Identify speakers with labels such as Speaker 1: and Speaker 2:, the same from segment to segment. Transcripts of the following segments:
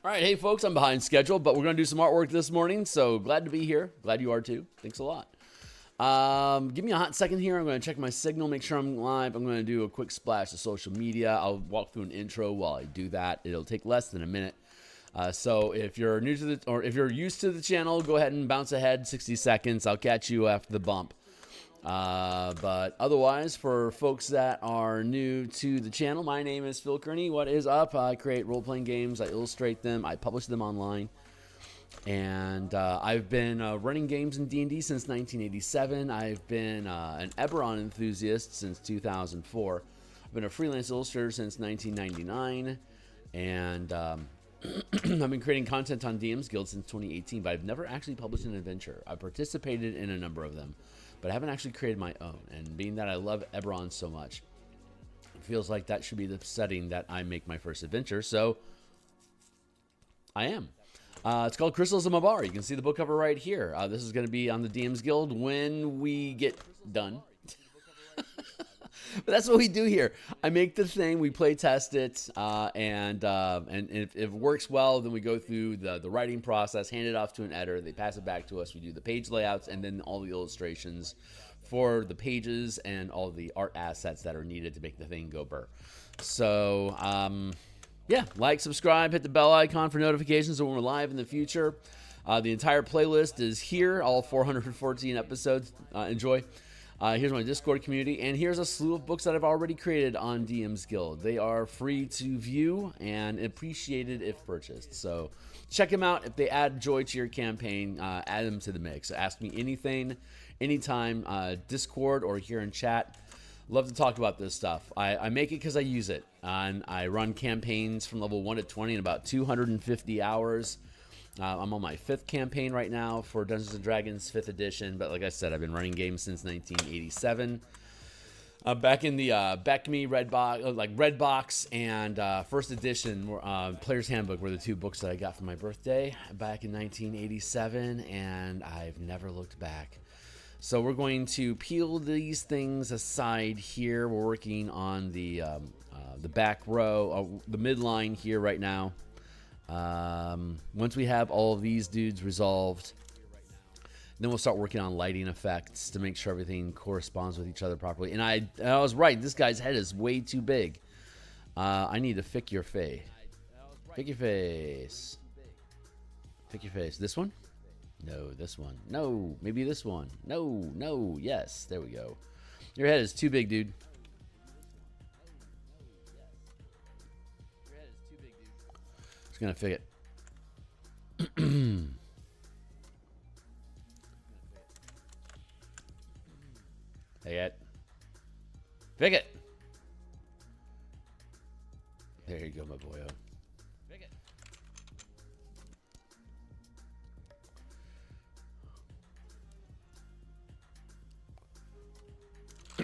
Speaker 1: All right, hey folks, I'm behind schedule, but we're going to do some artwork this morning, so glad to be here. Glad you are too. Thanks a lot. Give me a hot second here. I'm going to check my signal, make sure I'm live. I'm going to do a quick splash of social media. I'll walk through an intro while I do that. It'll take less than a minute. So if you're new to or if you're used to the channel, go ahead and bounce ahead 60 seconds. I'll catch you after the bump. But otherwise, for folks that are new to the channel, my name is Phil Kearney. What is up? I create role-playing games. I illustrate them. I publish them online. And I've been running games in D&D since 1987. I've been an Eberron enthusiast since 2004. I've been a freelance illustrator since 1999. And I've been creating content on DMsGuild since 2018, but I've never actually published an adventure. I've participated in a number of them, but I haven't actually created my own. And being that I love Eberron so much, it feels like that should be the setting that I make my first adventure. So I am. It's called Crystals of Mabar. You can see the book cover right here. This is going to be on the DMsGuild when we get done. But that's what we do here. I make the thing, we play test it, and if it works well, then we go through the writing process, hand it off to an editor, they pass it back to us, we do the page layouts, and then all the illustrations for the pages and all the art assets that are needed to make the thing go burr. So, yeah, like, subscribe, hit the bell icon for notifications when we're live in the future. The entire playlist is here, all 414 episodes. Enjoy. Here's my Discord community, and here's a slew of books that I've already created on DMsGuild. They are free to view and appreciated if purchased. So check them out. If they add joy to your campaign, add them to the mix. Ask me anything, anytime, Discord or here in chat. Love to talk about this stuff. I make it because I use it. And I run campaigns from level 1 to 20 in about 250 hours. I'm on my 5th campaign right now for Dungeons & Dragons 5th edition, but like I said, I've been running games since 1987. Back in the Back Me Redbox and 1st edition Player's Handbook were the two books that I got for my birthday back in 1987, and I've never looked back. So we're going to peel these things aside here. We're working on the back row, the midline here right now. Once we have all of these dudes resolved, then we'll start working on lighting effects to make sure everything corresponds with each other properly. And I was right. This guy's head is way too big. I need to fix your face. Fix your face. Fix your face. This one? No, this one. No, maybe this one. No, no, yes. There we go. Your head is too big, dude. Just gonna fix it. Hey, Ed. Fix it. There you go, my boyo. Fix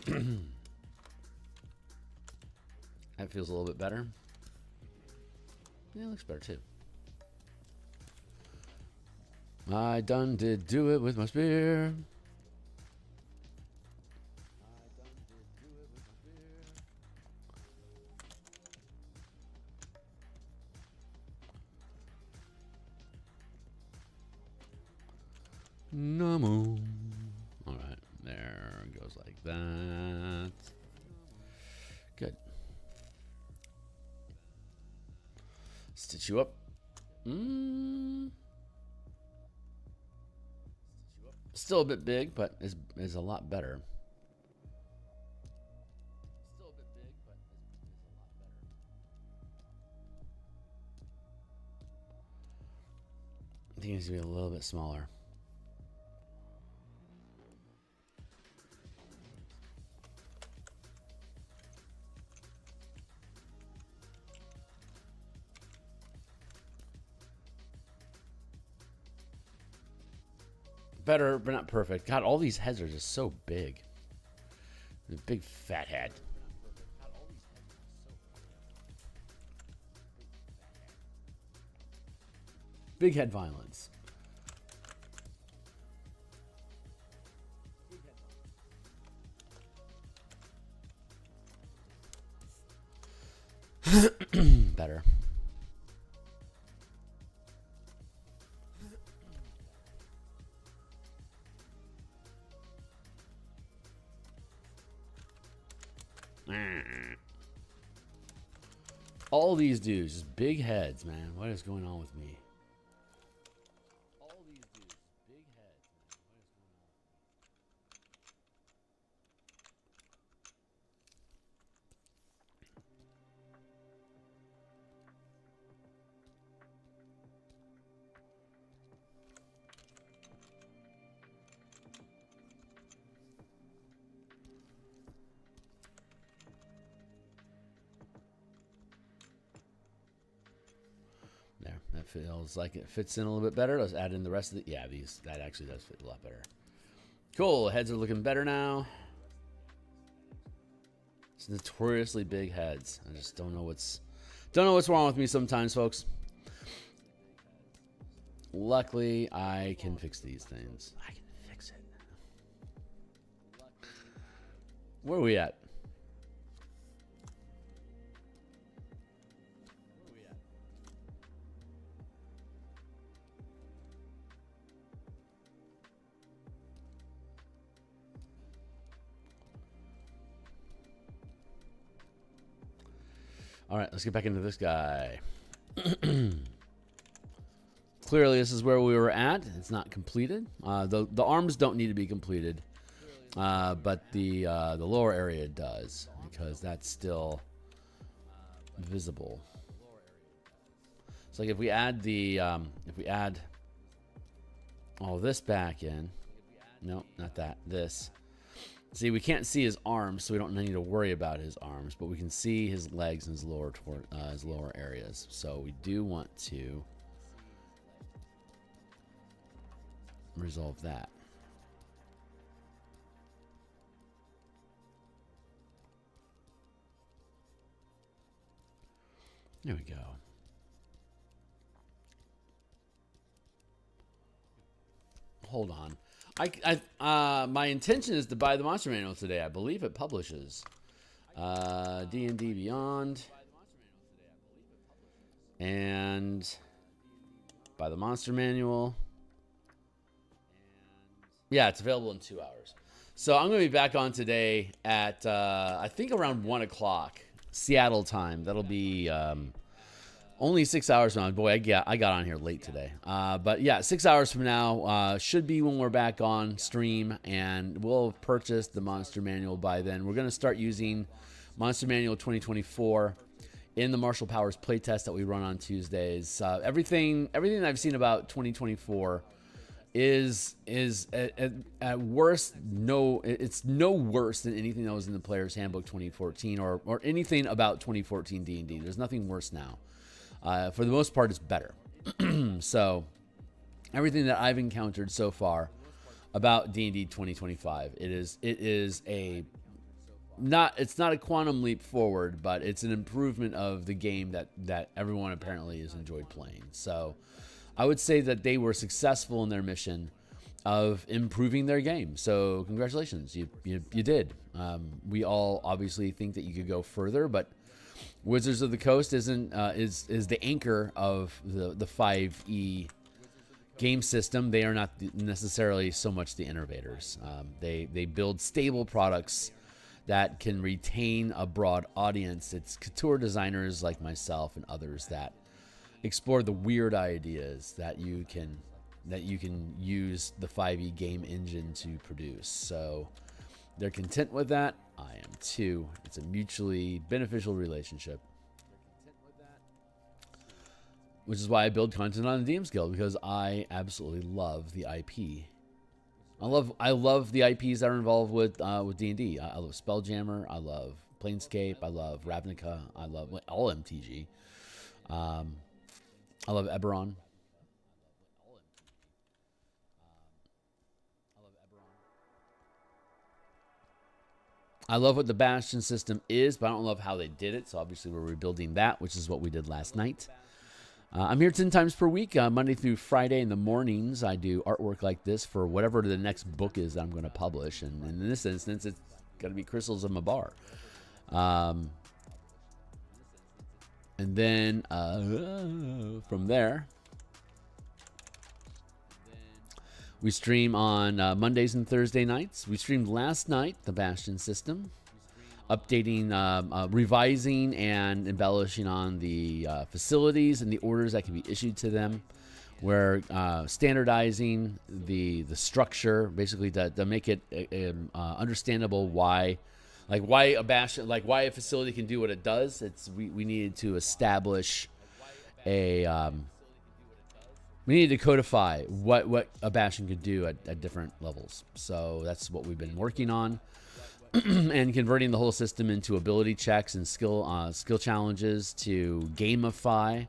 Speaker 1: it. That feels a little bit better. Yeah, it looks better too. I done did do it with my spear. Namo. All right, there it goes like that. Good. Stitch you up. Still a bit big, but is a lot better. I think it needs to be a little bit smaller. Better, but not perfect. God, all these heads are just so big. A big fat head. Big head violence. Better. All these dudes, just big heads, man. What is going on with me? There, that feels like it fits in a little bit better. Let's add in the rest of the, yeah, that actually does fit a lot better. Cool, heads are looking better now. It's notoriously big heads. I just don't know what's wrong with me sometimes, folks. Luckily, I can fix these things. I can fix it. Where are we at? All right, let's get back into this guy. Clearly, this is where we were at. It's not completed. The arms don't need to be completed, but the lower area does, because that's still visible. So, like, if we add all this back in, no, not that. This. See, we can't see his arms, so we don't need to worry about his arms, but we can see his legs and his lower areas. So we do want to resolve that. There we go. Hold on. My intention is to buy the Monster Manual today. I believe it publishes D&D Beyond, and buy the Monster Manual. Yeah, it's available in 2 hours. So I'm going to be back on today at I think around 1 o'clock Seattle time. That'll be only 6 hours from now. Boy, I got on here late today. But yeah, 6 hours from now should be when we're back on stream, and we'll have purchased the Monster Manual by then. We're going to start using Monster Manual 2024 in the Martial Powers playtest that we run on Tuesdays. Everything that I've seen about 2024 is at worst it's no worse than anything that was in the Player's Handbook 2014 or anything about 2014 D&D. There's nothing worse now. For the most part, it's better. So everything that I've encountered so far about D&D 2025, it's not a quantum leap forward, but it's an improvement of the game that everyone apparently has enjoyed playing. So I would say that they were successful in their mission of improving their game. So congratulations, you did. We all obviously think that you could go further, but Wizards of the Coast is the anchor of the 5e game system. They are not necessarily so much the innovators. They build stable products that can retain a broad audience. It's couture designers like myself and others that explore the weird ideas that you can use the 5e game engine to produce. So they're content with that. I am too. It's a mutually beneficial relationship. Which is why I build content on the DMsGuild, because I absolutely love the IP. I love the IPs that are involved with D&D. I love Spelljammer. I love Planescape. I love Ravnica. I love all MTG. I love Eberron. I love what the Bastion system is, but I don't love how they did it. So obviously we're rebuilding that, which is what we did last night. I'm here 10 times per week, Monday through Friday in the mornings. I do artwork like this for whatever the next book is that I'm going to publish. And in this instance, it's going to be Crystals of Mabar. And then from there, we stream on Mondays and Thursday nights. We streamed last night, the Bastion system. updating, revising, and embellishing on the facilities and the orders that can be issued to them. We're standardizing the structure, basically to make it understandable why a bastion, like why a facility can do what it does. We needed to establish we needed to codify what a bastion could do at different levels. So that's what we've been working on. And converting the whole system into ability checks and skill challenges to gamify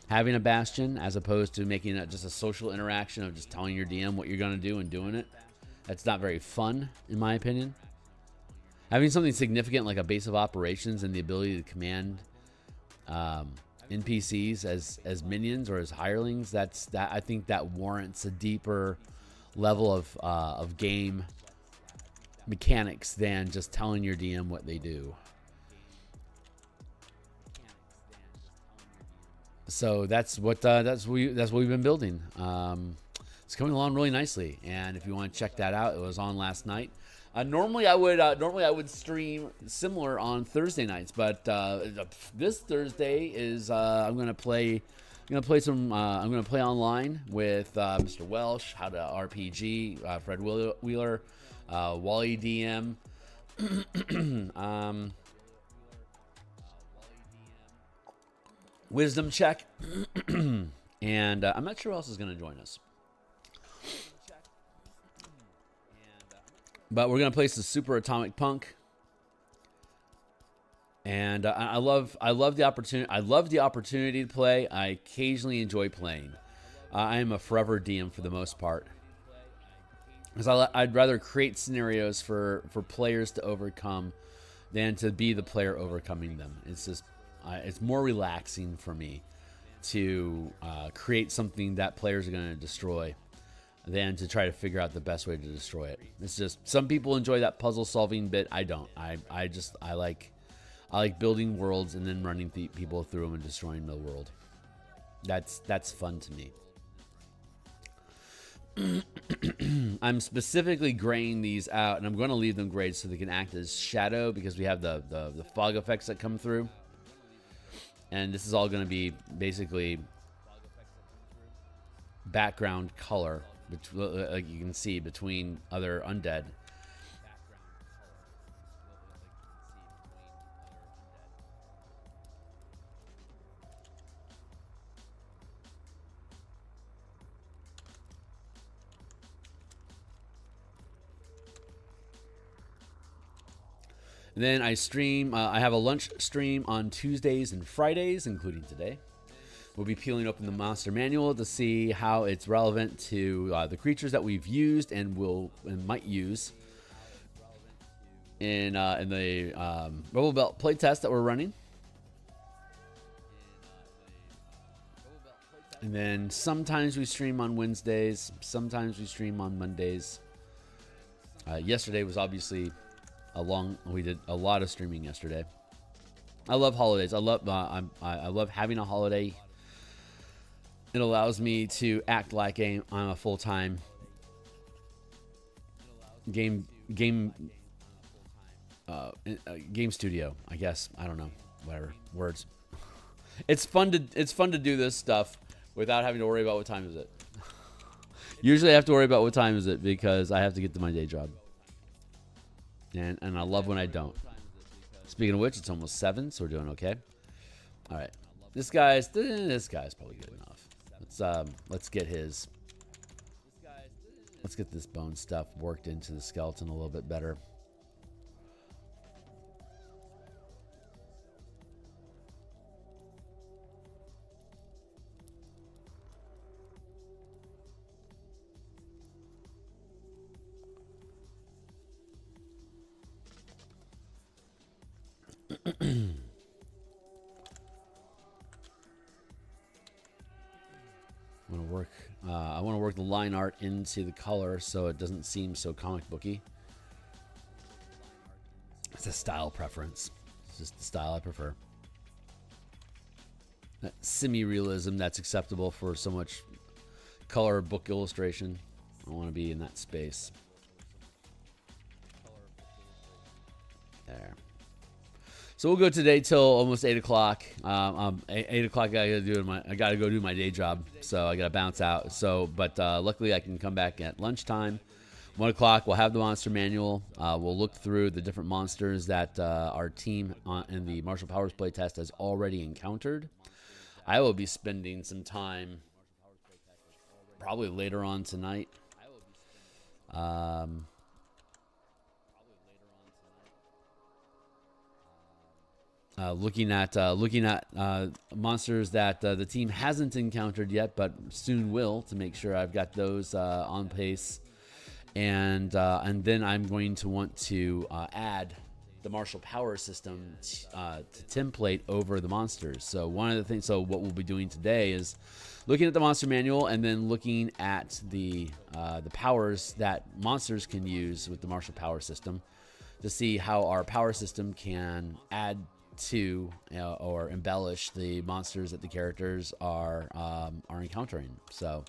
Speaker 1: having a bastion, as opposed to making it just a social interaction of just telling your DM what you're going to do and doing it. That's not very fun, in my opinion. Having something significant like a base of operations and the ability to command NPCs as minions or as hirelings, I think that warrants a deeper level of game mechanics than just telling your DM what they do. So that's what we've been building. It's coming along really nicely, and if you want to check that out, it was on last night. Normally I would stream similar on Thursday nights, but this Thursday is I'm gonna play online with Mr. Welsh, How to RPG, Fred Wheeler, Wally DM. Wisdom check, and I'm not sure who else is going to join us, but we're going to play some Super Atomic Punk, and I love the opportunity. I love the opportunity to play. I occasionally enjoy playing. I am a forever DM for the most part, because I'd rather create scenarios for players to overcome than to be the player overcoming them. It's just it's more relaxing for me to create something that players are going to destroy than to try to figure out the best way to destroy it. It's just, some people enjoy that puzzle solving bit. I don't. I like building worlds and then running people through them and destroying the world. That's fun to me. I'm specifically graying these out, and I'm going to leave them grayed so they can act as shadow, because we have the fog effects that come through. And this is all going to be basically background color, like you can see, between other undead. And then I stream. I have a lunch stream on Tuesdays and Fridays, including today. We'll be peeling open the monster manual to see how it's relevant to the creatures that we've used and might use in the Rebel Belt playtest that we're running. And then sometimes we stream on Wednesdays. Sometimes we stream on Mondays. Yesterday was obviously we did a lot of streaming yesterday. I love holidays. I love having a holiday. It allows me to act like I'm a full-time game studio, I guess. I don't know, whatever words. It's fun to do this stuff without having to worry about what time is it. Usually I have to worry about what time is it because I have to get to my day job. And I love when I don't. Speaking of which, it's almost 7, so we're doing okay. All right, this guy's probably good enough. Let's get this bone stuff worked into the skeleton a little bit better. I want to work the line art into the color so it doesn't seem so comic booky. It's a style preference. It's just the style I prefer. That semi-realism that's acceptable for so much color book illustration. I want to be in that space. There. So we'll go today till almost 8 o'clock. 8 o'clock, I gotta go do my day job, so I gotta bounce out. So, but luckily I can come back at lunchtime. 1 o'clock, we'll have the monster manual. We'll look through the different monsters that our team in the Martial Powers playtest has already encountered. I will be spending some time, probably later on tonight, looking at monsters that the team hasn't encountered yet, but soon will, to make sure I've got those on pace. And then I'm going to want to add the martial power system to template over the monsters. So one of the things, so what we'll be doing today is looking at the monster manual and then looking at the powers that monsters can use with the martial power system to see how our power system can add to or embellish the monsters that the characters are encountering. So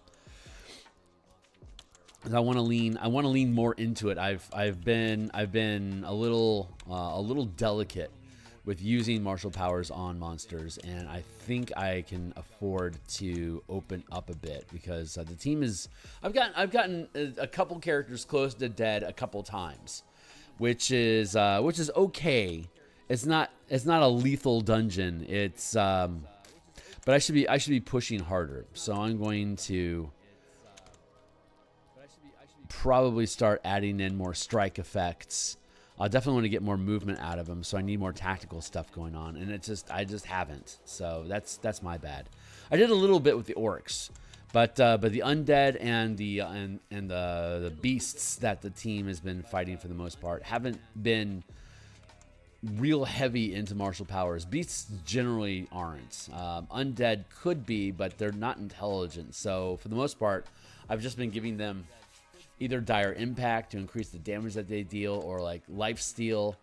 Speaker 1: I want to lean more into it. I've been a little delicate with using martial powers on monsters, and I think I can afford to open up a bit because the team is I've gotten a couple characters close to dead a couple times, which is okay. It's not a lethal dungeon. It's but I should be pushing harder. So I'm going to probably start adding in more strike effects. I definitely want to get more movement out of them, so I need more tactical stuff going on, and I just haven't. So that's my bad. I did a little bit with the orcs, but the undead and the beasts that the team has been fighting for the most part haven't been real heavy into martial powers. Beasts generally aren't. Undead could be, but they're not intelligent. So for the most part, I've just been giving them either dire impact to increase the damage that they deal, or like life steal.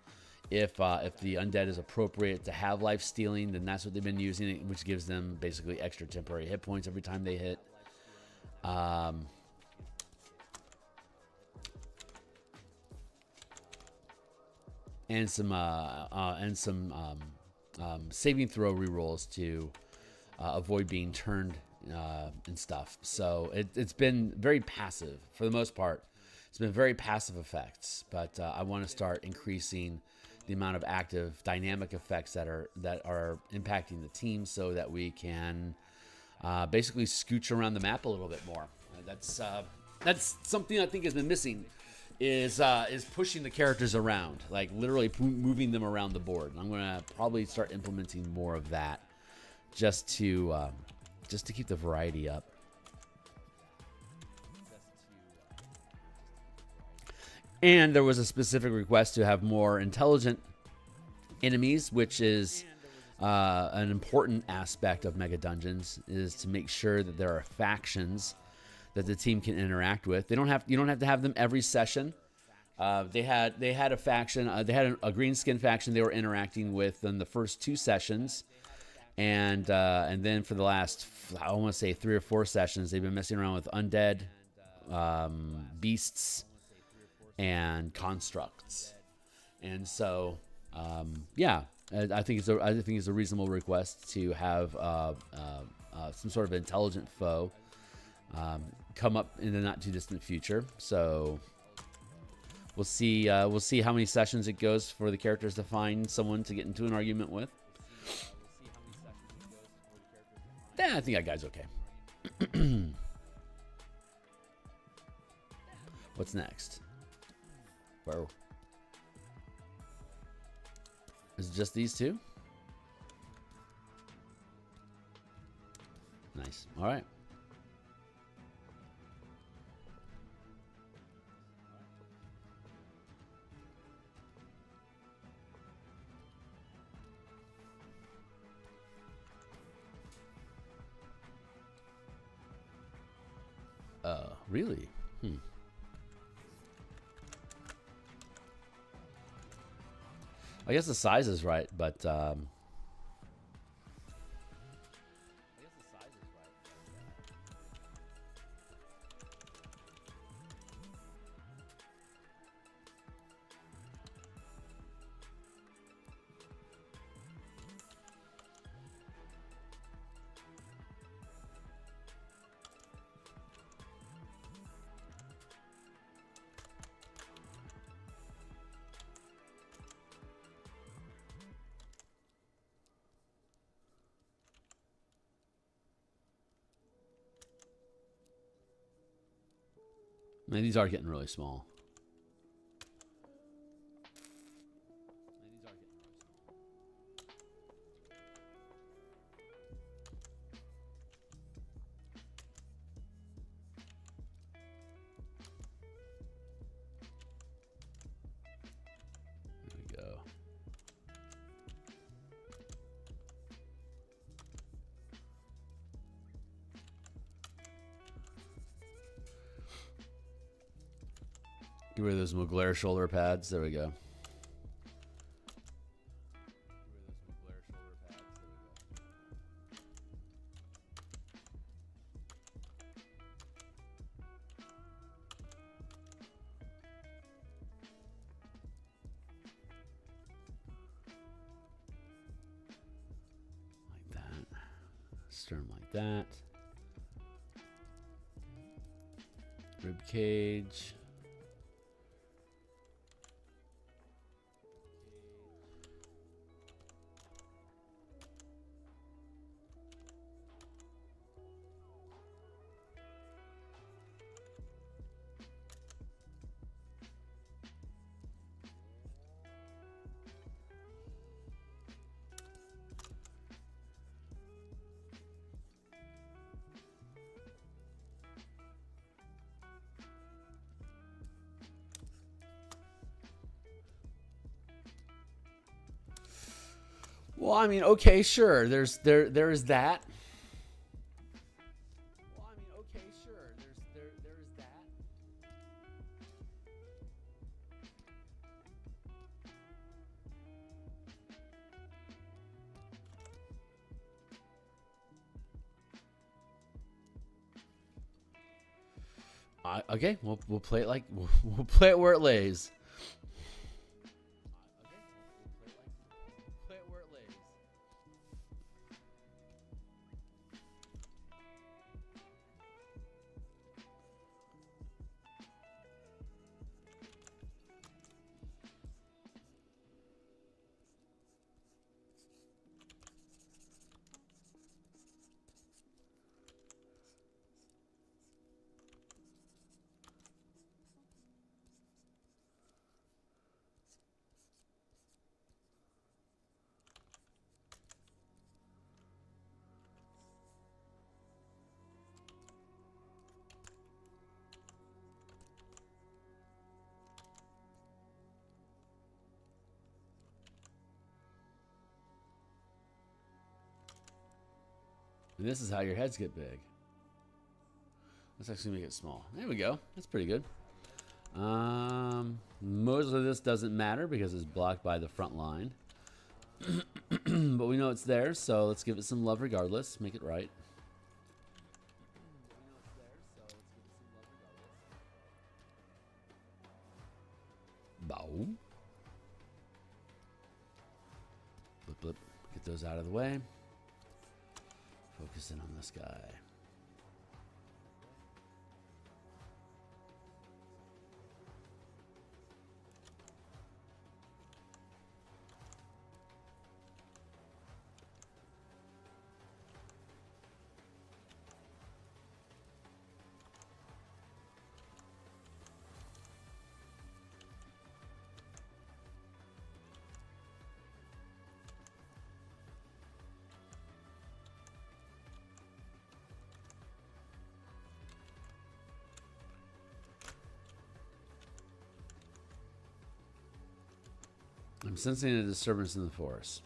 Speaker 1: If the undead is appropriate to have life stealing, then that's what they've been using, which gives them basically extra temporary hit points every time they hit. And some saving throw rerolls to avoid being turned and stuff. So it's been very passive for the most part. It's been very passive effects, but I want to start increasing the amount of active dynamic effects that are impacting the team, so that we can basically scooch around the map a little bit more. That's something I think has been missing. Is pushing the characters around, like literally moving them around the board. I'm gonna probably start implementing more of that, just to keep the variety up. And there was a specific request to have more intelligent enemies, which is an important aspect of Mega Dungeons, is to make sure that there are factions that the team can interact with. You don't have to have them every session. They had a faction. They had a green skin faction they were interacting with in the first 2 sessions, and then for the last, I want to say 3 or 4 sessions, they've been messing around with undead, beasts, and constructs. And so, yeah, I think it's a reasonable request to have some sort of intelligent foe come up in the not too distant future. So we'll see how many sessions it goes for the characters to find someone to get into an argument with. Yeah, I think that guy's okay. What's next? Whoa. Is it just these 2? Nice. All right. Really? I guess the size is right, but Man, these are getting really small. There we go. Get rid of those Mugler shoulder pads. There we go. Like that. Stern like that. Rib cage. Well, I mean, okay, sure. There is that. Well, I mean, okay, sure. There is that. Okay, we'll play it like we'll play it where it lays. And this is how your heads get big. Let's actually make it small. There we go. That's pretty good. Most of this doesn't matter because it's blocked by the front line. But we know it's there, so let's give it some love regardless. Make it right. Bow. Blip, blip. Get those out of the way. Focus in on this guy. I'm sensing a disturbance in the forest.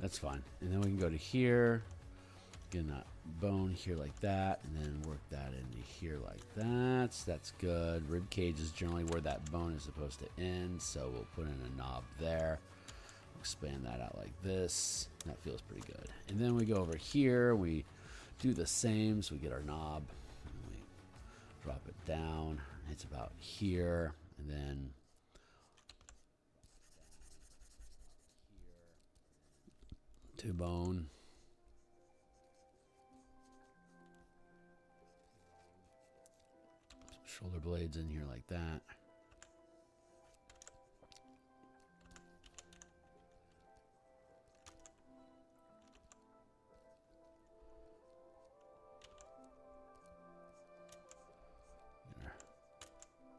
Speaker 1: that's fine. And then we can go to here, get that bone here like that, and then work that into here like that. That's good. Rib cage is generally where that bone is supposed to end, so we'll put in a knob there. Expand that out like this. That feels pretty good. And then we go over here. We do the same, so we get our knob. And we drop it down. It's about here, and then to bone. Some shoulder blades in here like that.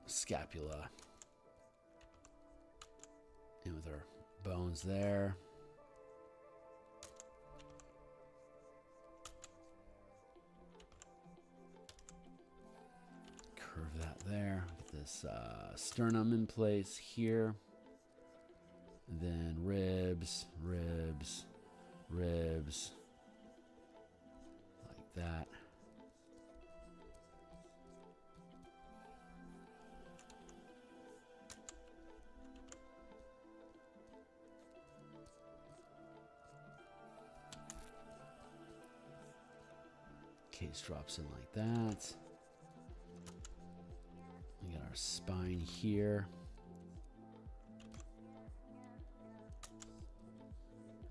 Speaker 1: Scapula. And with our bones there. Curve that there. Get this sternum in place here. And then ribs, ribs, ribs. Like that. Case drops in like that. We got our spine here.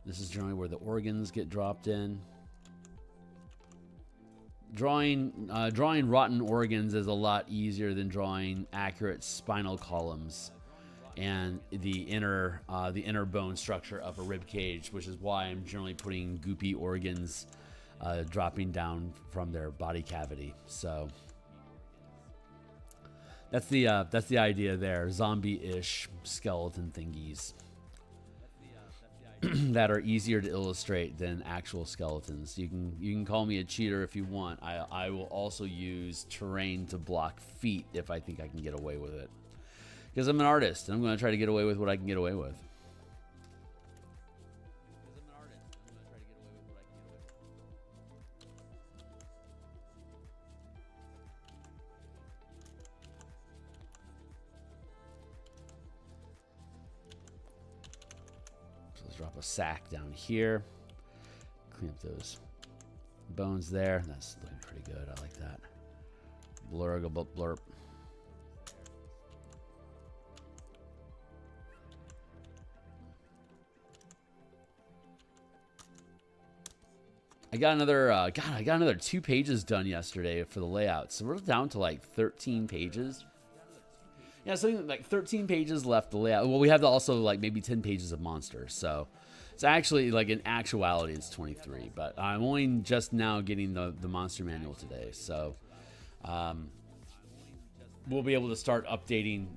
Speaker 1: This is generally where the organs get dropped in. Drawing rotten organs is a lot easier than drawing accurate spinal columns and the inner bone structure of a rib cage, which is why I'm generally putting goopy organs dropping down from their body cavity. So that's the idea there. Zombie-ish skeleton thingies that are easier to illustrate than actual skeletons. You can call me a cheater if you want. I will also use terrain to block feet if I think I can get away with it, because I'm an artist and I'm going to try to get away with what I can get away with. Drop a sack down here. Clean up those bones there. That's looking pretty good. I like that. Blurg, blurp. I got another 2 pages done yesterday for the layout. So we're down to like 13 pages. Yeah, something like 13 pages left to lay out. Well, we have also like maybe 10 pages of monsters. So it's actually like in actuality it's 23. But I'm only just now getting the monster manual today. So we'll be able to start updating,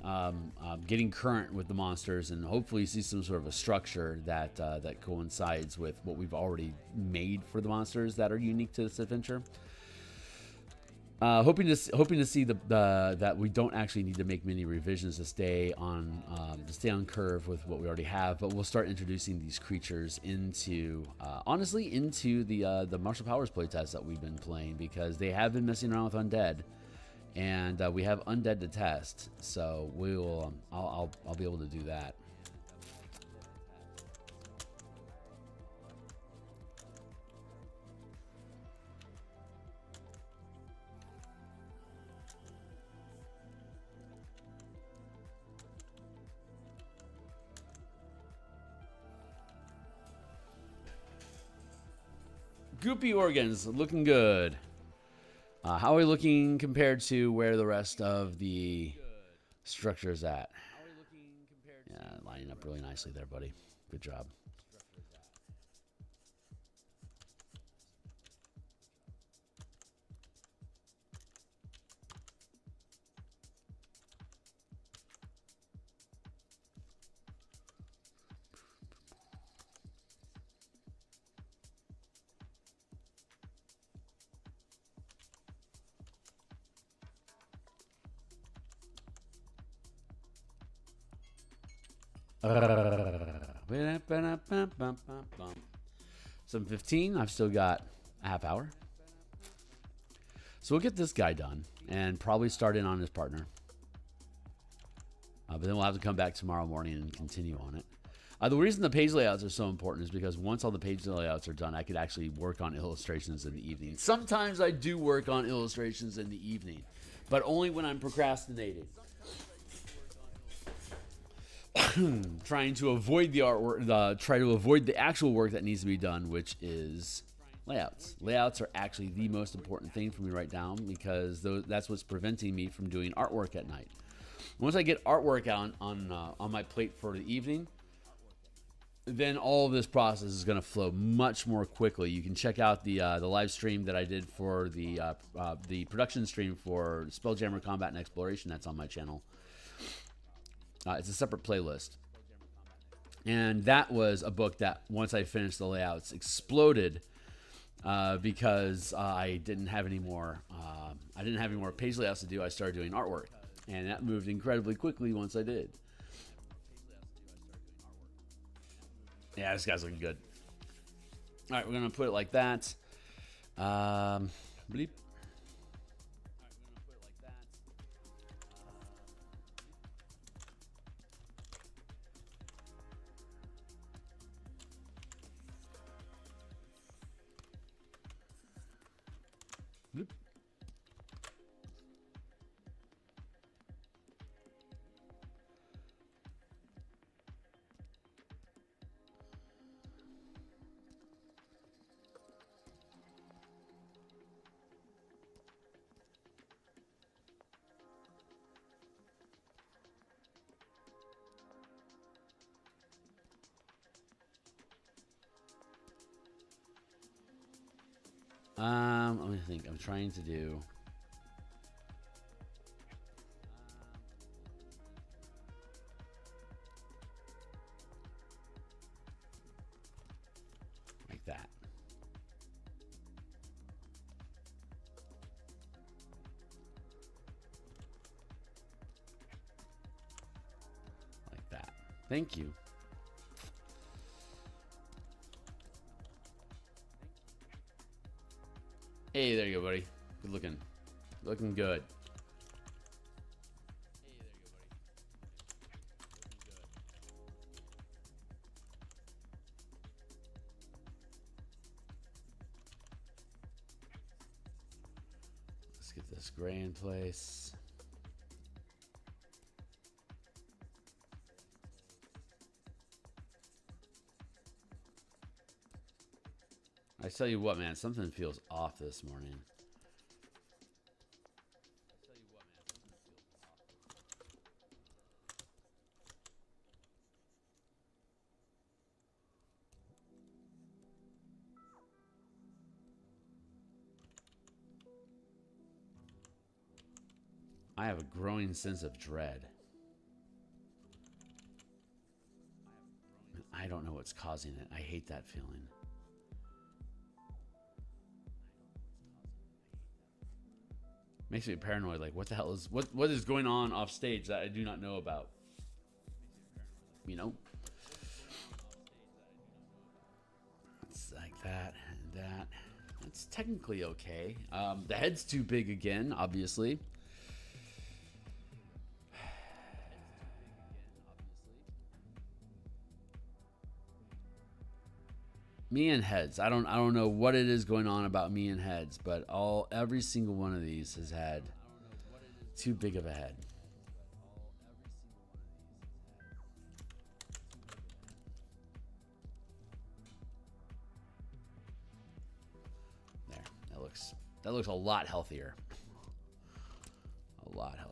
Speaker 1: getting current with the monsters, and hopefully see some sort of a structure that that coincides with what we've already made for the monsters that are unique to this adventure. Hoping to see that we don't actually need to make many revisions to stay on curve with what we already have, but we'll start introducing these creatures into honestly into the Martial Powers playtest that we've been playing, because they have been messing around with Undead, and we have Undead to test, so we'll I'll be able to do that. Goopy organs, looking good. How are we looking compared to where the rest of the structure is at? Yeah, lining up really nicely there, buddy. Good job. 7:15. I've still got a half hour. So we'll get this guy done and probably start in on his partner. But then we'll have to come back tomorrow morning and continue on it. The reason the page layouts are so important is because once all the page layouts are done, I could actually work on illustrations in the evening. Sometimes I do work on illustrations in the evening, but only when I'm procrastinating. Trying to avoid the artwork, try to avoid the actual work that needs to be done, which is layouts. Layouts are actually the most important thing for me right now because that's what's preventing me from doing artwork at night. Once I get artwork on my plate for the evening, then all of this process is going to flow much more quickly. You can check out the live stream that I did for the production stream for Spelljammer Combat and Exploration. That's on my channel. It's a separate playlist. And that was a book that once I finished the layouts exploded because I didn't have any more page layouts to do. I started doing artwork, and that moved incredibly quickly once I did. Yeah, this guy's looking good. All right, we're gonna put it like that. Bleep. Bloop. Let me think. I'm trying to do. Like that. Like that. Thank you. Hey, there you go, buddy. Good looking. Looking good. Let's get this gray in place. I tell you what, man, something feels off this morning. I have a growing sense of dread. I don't know what's causing it. I hate that feeling. Makes me paranoid. Like, what the hell is what is going on off stage that I do not know about? You know, it's like that and that. It's technically okay. The head's too big again, obviously. Me and heads. I don't know what it is going on about me and heads, but every single one of these has had too big of a head. There. That looks a lot healthier. A lot healthier.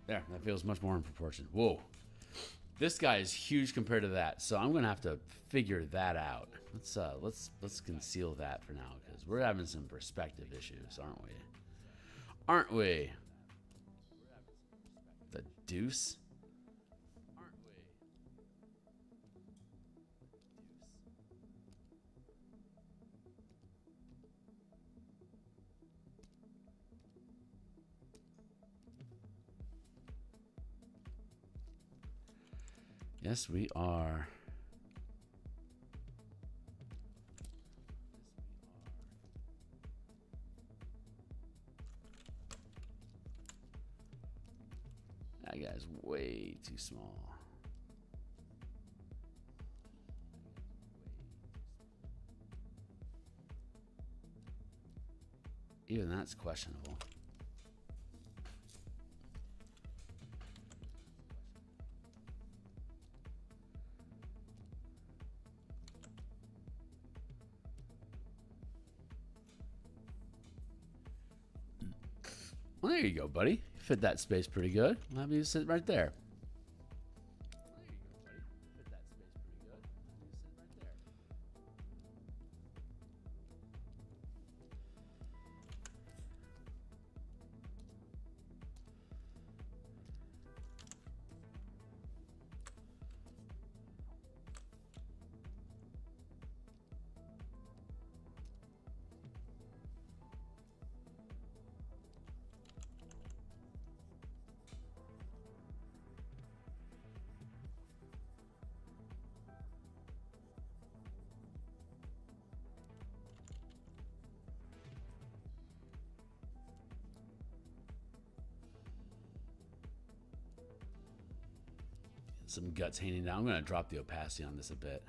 Speaker 1: There, that feels much more in proportion. Whoa. This guy is huge compared to that, so I'm gonna have to figure that out. Let's conceal that for now, because we're having some perspective issues, aren't we? Aren't we? The deuce? Yes, we are. That guy's way too small. Even that's questionable. Well, there you go, buddy. Fit that space pretty good. I'll have you sit right there. Some guts hanging down. I'm going to drop the opacity on this a bit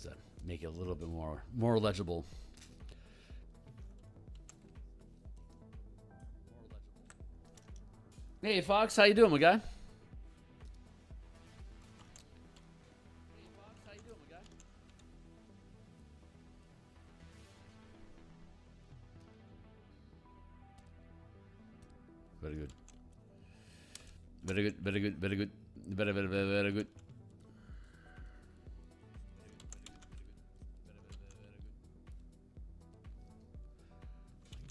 Speaker 1: to make it a little bit more legible. Hey Fox, how you doing, my guy? Very good. Very good, very good, very good. Very, very, very, very good.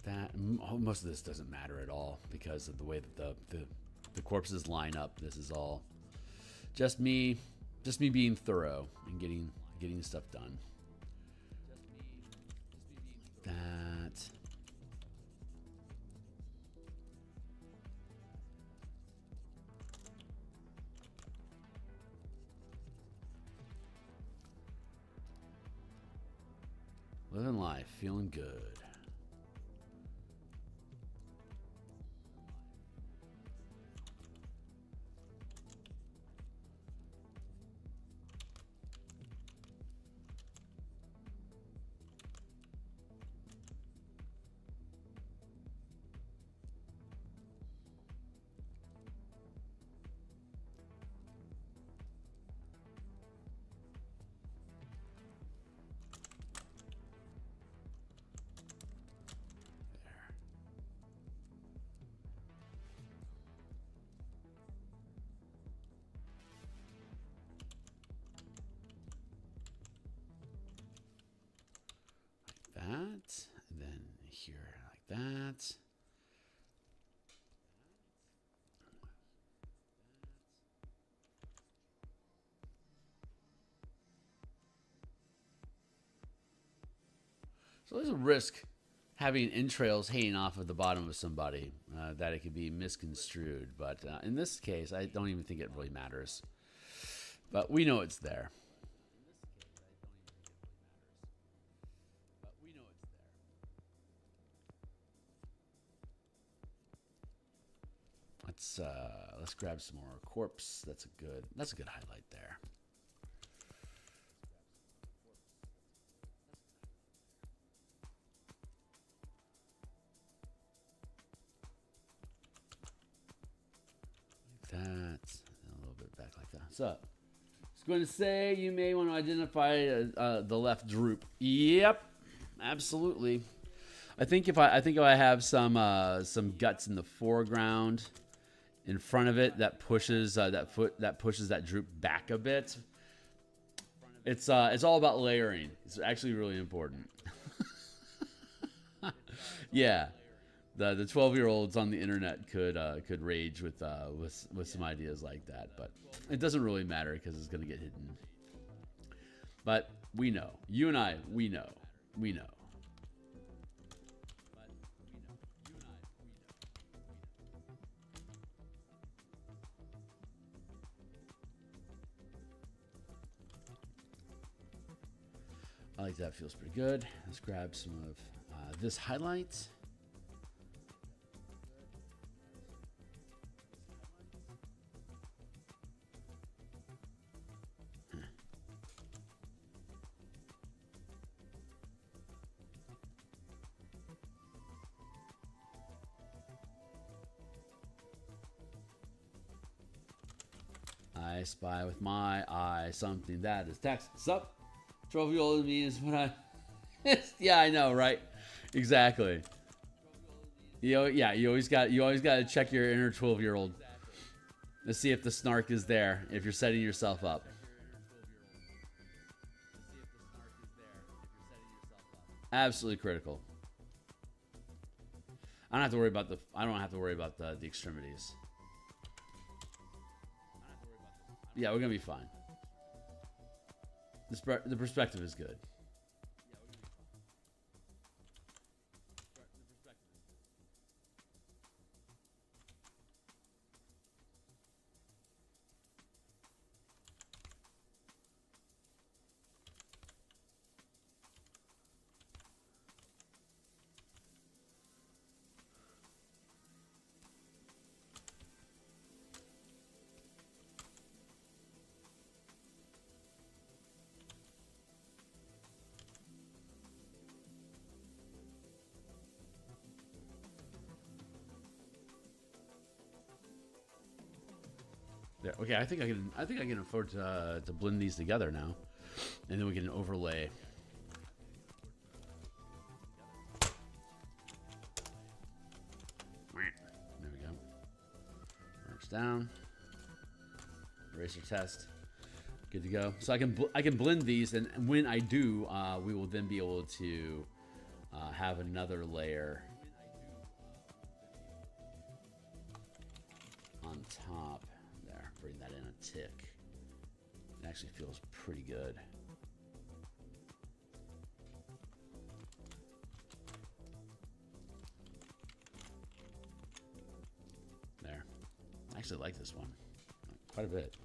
Speaker 1: That most of this doesn't matter at all because of the way that the corpses line up. This is all just me being thorough and getting stuff done. That. Living life, feeling good. That, and then here like that. So there's a risk having entrails hanging off of the bottom of somebody that it could be misconstrued. But in this case, I don't even think it really matters. But we know it's there. Let's grab some more corpse. That's a good highlight there. Like that. And a little bit back like that. So, I was going to say you may want to identify the left droop. Yep, absolutely. I think if I have some guts in the foreground, in front of it that pushes that pushes that droop back a bit. It's all about layering. It's actually really important. Yeah, the 12-year-olds on the internet could rage with some ideas like that, but it doesn't really matter because it's gonna get hidden. But we know, you and I, we know. I like that. Feels pretty good. Let's grab some of this highlight. I spy with my eye something that is text. Sup? 12-year-old me is what I. Yeah, I know, right? Exactly. You always got to check your inner 12-year-old to see if the snark is there. If you're setting yourself up. Absolutely critical. I don't have to worry about the extremities. Yeah, we're gonna be fine. The perspective is good. There. Okay, I think I can afford to blend these together now, and then we can overlay. There we go. March down. Eraser test. Good to go. So I can blend these, and when I do, we will then be able to have another layer on top. Bring that in a tick. It actually feels pretty good. There. I actually like this one quite a bit.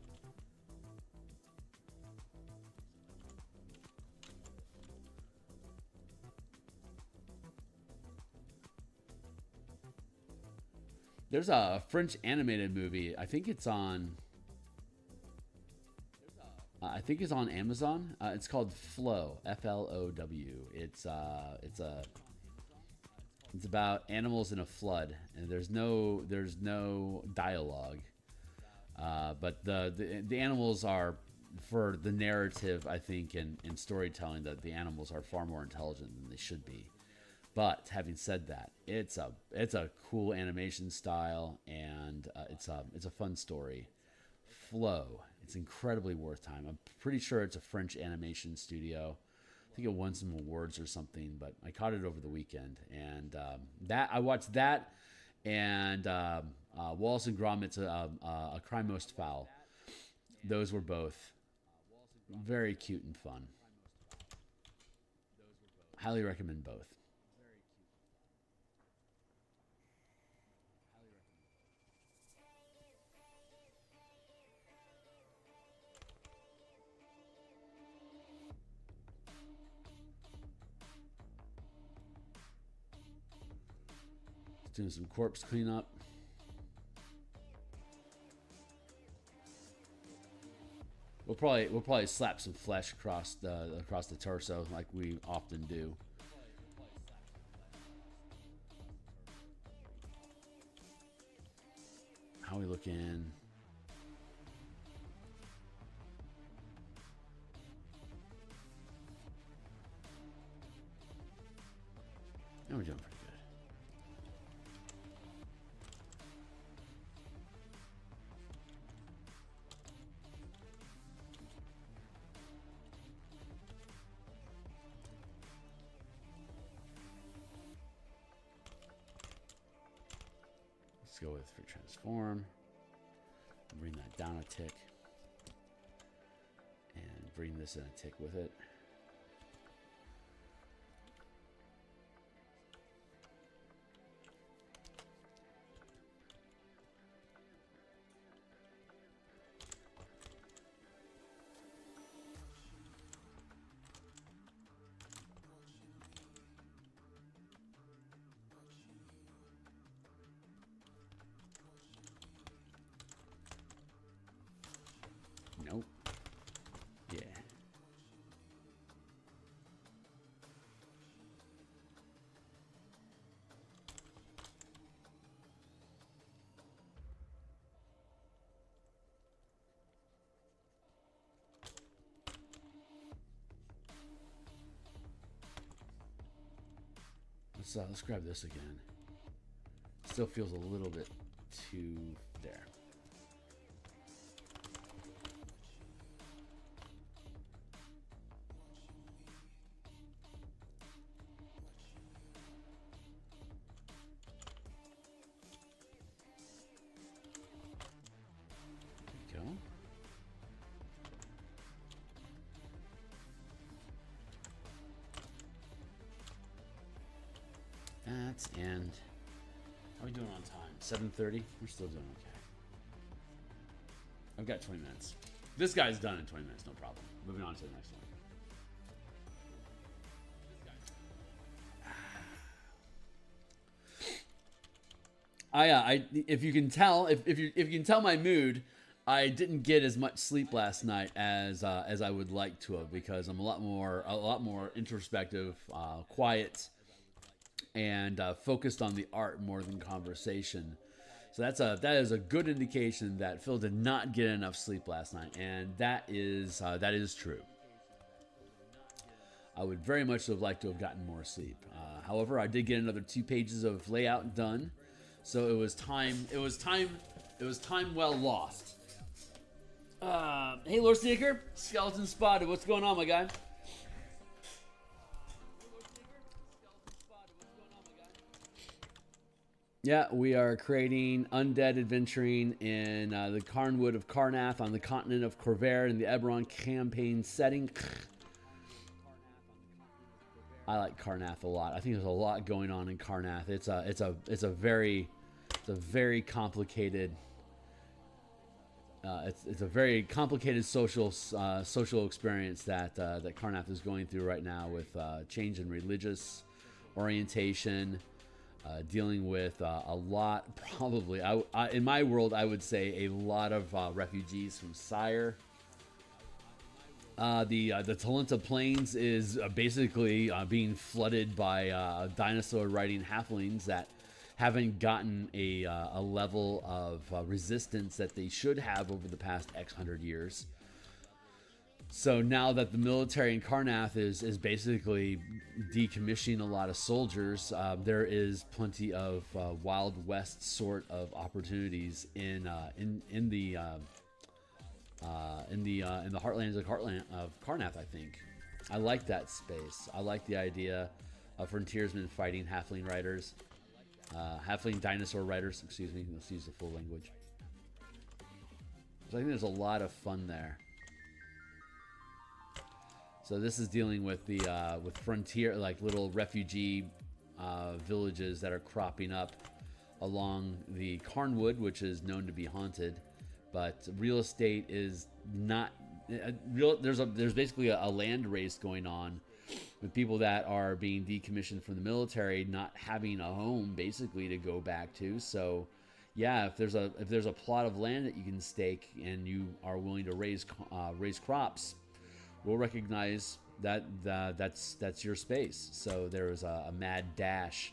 Speaker 1: There's a French animated movie. I think it's on Amazon. It's called Flow, Flow. It's about animals in a flood, and there's no dialogue. But the animals are, for the narrative, I think, and storytelling, that the animals are far more intelligent than they should be. But having said that, it's a cool animation style, and it's a fun story. Flow. It's incredibly worth time. I'm pretty sure it's a French animation studio. I think it won some awards or something, but I caught it over the weekend, and I watched that, and Wallace and Gromit's A Crime Most Foul. Those were both very cute and fun. Highly recommend both. Doing some corpse cleanup. We'll probably slap some flesh across the torso like we often do. How we looking? Yeah, we're doing pretty good. Let's go with free transform. Bring that down a tick. And bring this in a tick with it. Nope. Yeah. Let's grab this again. Still feels a little bit too there. And how are we doing on time? 7:30? We're still doing okay. I've got 20 minutes. This guy's done in 20 minutes, no problem. Moving on to the next one. If you can tell, if you can tell my mood, I didn't get as much sleep last night as I would like to have, because I'm a lot more introspective, quiet, and focused on the art more than conversation. So that is a good indication that Phil did not get enough sleep last night, and that is true. I would very much have liked to have gotten more sleep. However, I did get another 2 pages of layout done, so it was time well lost. Hey, Lord Sneaker, skeleton spotted. What's going on, my guy? Yeah, we are creating Undead adventuring in the Carnwood of Karrnath on the continent of Khorvaire in the Eberron campaign setting. I like Karrnath a lot. I think there's a lot going on in Karrnath. It's a very complicated. It's a very complicated social experience that Karrnath is going through right now, with change in religious orientation. Dealing with a lot, probably, in my world, I would say a lot of refugees from Sire. The Talenta Plains is basically being flooded by dinosaur-riding halflings that haven't gotten a level of resistance that they should have over the past X hundred years. So now that the military in Karrnath is basically decommissioning a lot of soldiers, there is plenty of Wild West sort of opportunities in the heartlands of Karrnath. I think I like that space. I like the idea of frontiersmen fighting halfling riders, halfling dinosaur riders. Excuse me. Let's use the full language. So I think there's a lot of fun there. So this is dealing with the with frontier, like little refugee villages that are cropping up along the Carnwood, which is known to be haunted, but real estate is not real. There's basically a land race going on with people that are being decommissioned from the military, not having a home basically to go back to. So yeah, if there's a plot of land that you can stake and you are willing to raise crops, we'll recognize that that's your space. So there is a mad dash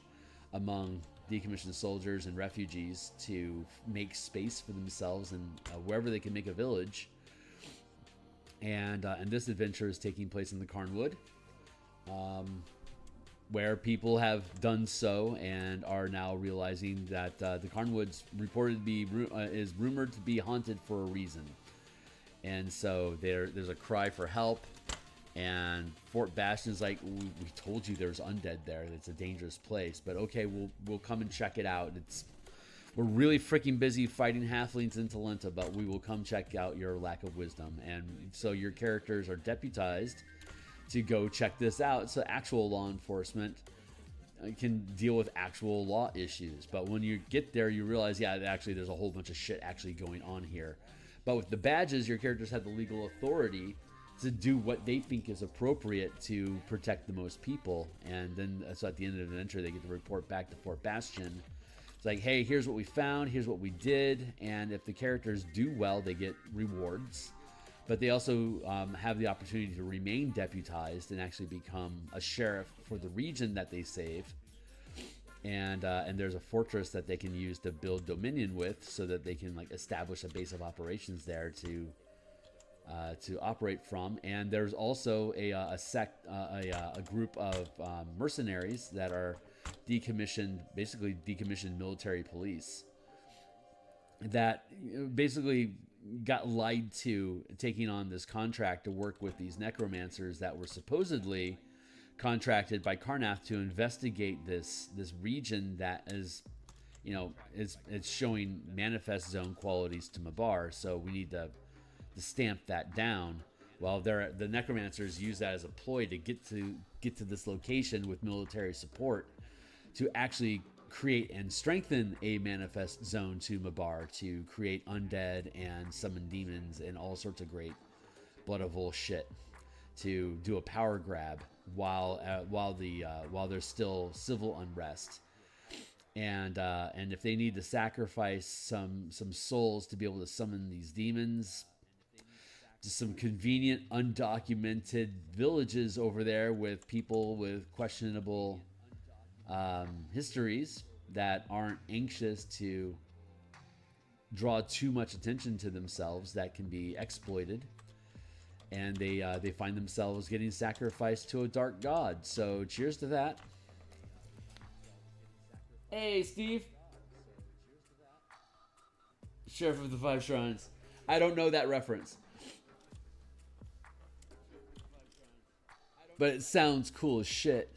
Speaker 1: among decommissioned soldiers and refugees to make space for themselves and wherever they can make a village. And this adventure is taking place in the Carnwood, where people have done so and are now realizing that the Carnwood's reported to be is rumored to be haunted for a reason. And so there's a cry for help, and Fort Bastion's like, we told you there's undead there. It's a dangerous place, but okay, we'll come and check it out. We're really freaking busy fighting halflings in Talenta, but we will come check out your lack of wisdom. And so your characters are deputized to go check this out. So actual law enforcement can deal with actual law issues. But when you get there, you realize, yeah, actually there's a whole bunch of shit actually going on here. But with the badges, your characters have the legal authority to do what they think is appropriate to protect the most people. And then, so at the end of the adventure, they get to report back to Fort Bastion. It's like, hey, here's what we found, here's what we did. And if the characters do well, they get rewards. But they also have the opportunity to remain deputized and actually become a sheriff for the region that they save. And there's a fortress that they can use to build dominion with, so that they can like establish a base of operations there to operate from. And there's also a group of mercenaries that are basically decommissioned military police that basically got lied to taking on this contract to work with these necromancers that were supposedly contracted by Karnath to investigate this region that is, it's showing manifest zone qualities to Mabar. So we need to stamp that down. Well, the necromancers use that as a ploy to get to this location with military support to actually create and strengthen a manifest zone to Mabar to create undead and summon demons and all sorts of great blood of bull shit to do a power grab while there's still civil unrest. And if they need to sacrifice some souls to be able to summon these demons, just some convenient undocumented villages over there with people with questionable histories that aren't anxious to draw too much attention to themselves, that can be exploited, and they find themselves getting sacrificed to a dark god. So cheers to that. Hey, Steve. Sheriff of the Five Shrines. I don't know that reference, but it sounds cool as shit.